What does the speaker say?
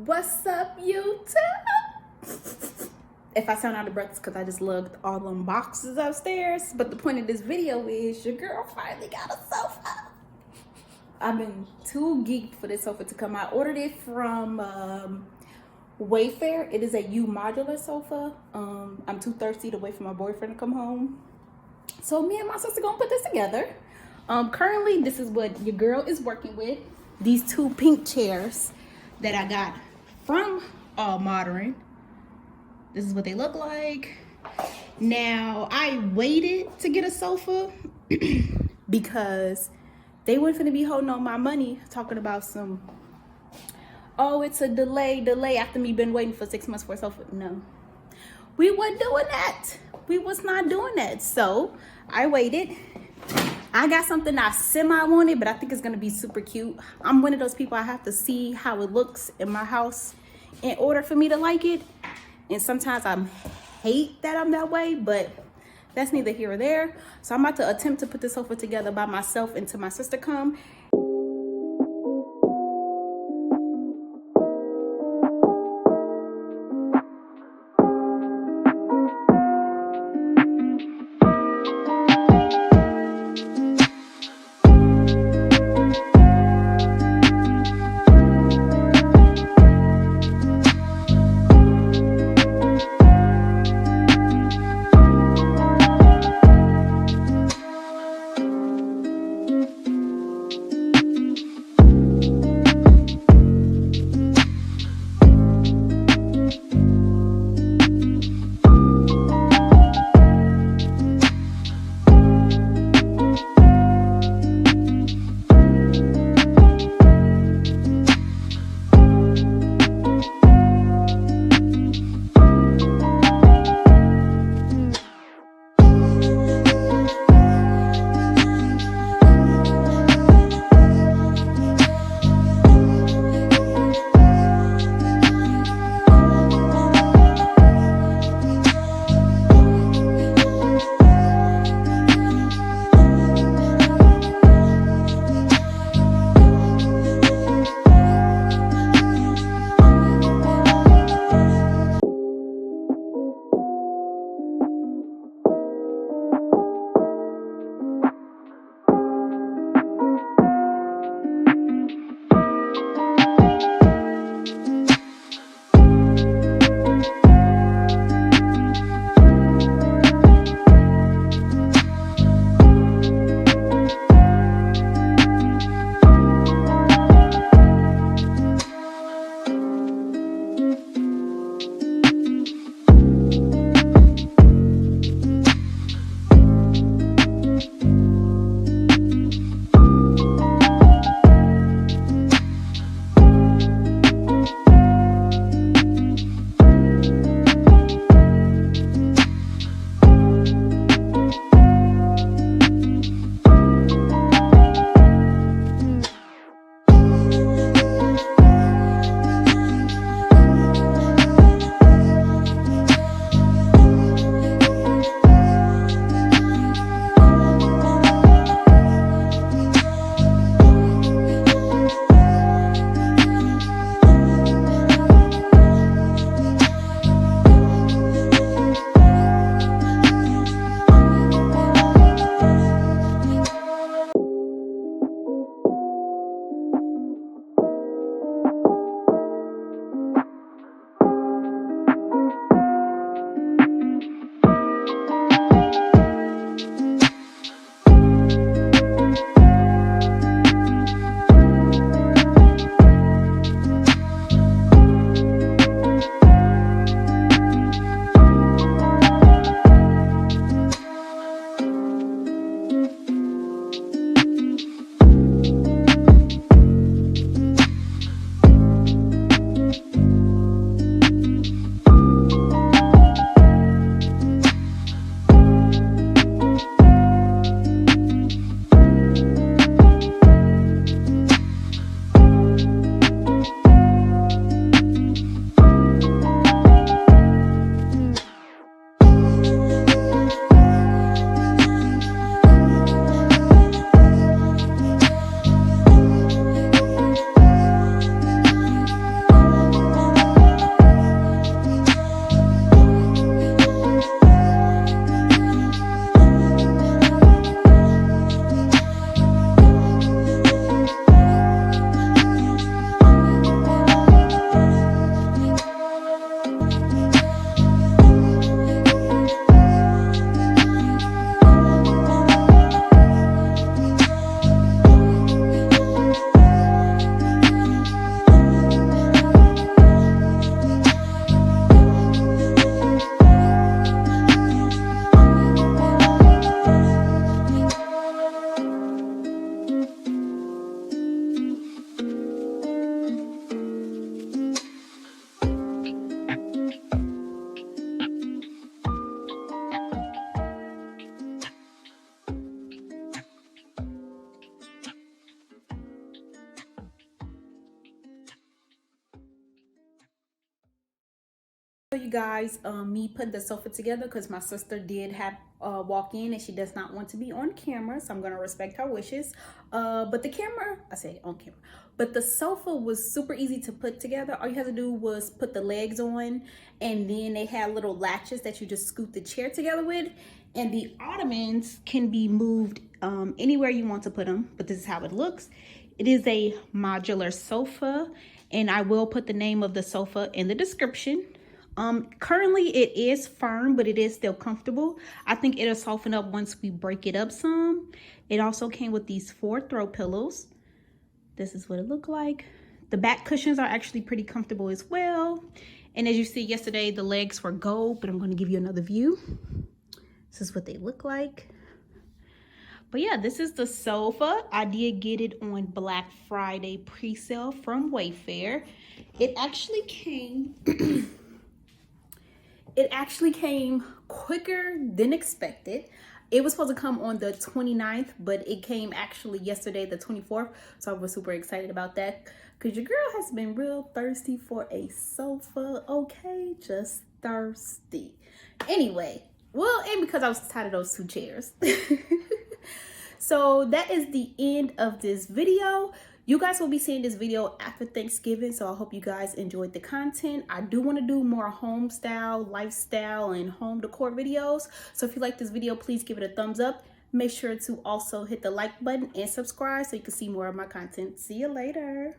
What's up, YouTube? If I sound out of breath, it's because I just lugged all them boxes upstairs. But the point of this video is your girl finally got a sofa. I've been too geeked for this sofa to come out. I ordered it from Wayfair. It is a Modular sofa. I'm too thirsty to wait for my boyfriend to come home. So me and my sister gonna put this together. Currently, this is what your girl is working with. These two pink chairs that I got from Modern. This is what they look like. Now, I waited to get a sofa because they weren't gonna be holding on my money, talking about some, oh, it's a delay after me been waiting for 6 months for a sofa. No, we weren't doing that. We was not doing that. So I waited. I got something I semi wanted, but I think it's gonna be super cute. I'm one of those people, I have to see how it looks in my house in order for me to like it. And sometimes I hate that I'm that way, but that's neither here or there. So I'm about to attempt to put this sofa together by myself until my sister come. You guys, me putting the sofa together because my sister did have walk in and she does not want to be on camera, so I'm gonna respect her wishes. But the camera, I say on camera, but the sofa was super easy to put together. All you had to do was put the legs on, and then they had little latches that you just scoot the chair together with, and the ottomans can be moved anywhere you want to put them. But this is how it looks. It is a modular sofa, and I will put the name of the sofa in the description. Currently it is firm, but it is still comfortable. I think it'll soften up once we break it up some. It also came with these 4 throw pillows. This is what it looked like. The back cushions are actually pretty comfortable as well. And as you see yesterday, the legs were gold, but I'm going to give you another view. This is what they look like. But yeah, this is the sofa. I did get it on Black Friday pre-sale from Wayfair. It actually came it actually came quicker than expected. It was supposed to come on the 29th, but it came actually yesterday, the 24th. So I was super excited about that because your girl has been real thirsty for a sofa. Okay, just thirsty. Anyway, well, and because I was tired of those 2 chairs. So that is the end of this video. You guys will be seeing this video after Thanksgiving, so I hope you guys enjoyed the content. I do want to do more home style, lifestyle, and home decor videos. So if you like this video, please give it a thumbs up. Make sure to also hit the like button and subscribe so you can see more of my content. See you later.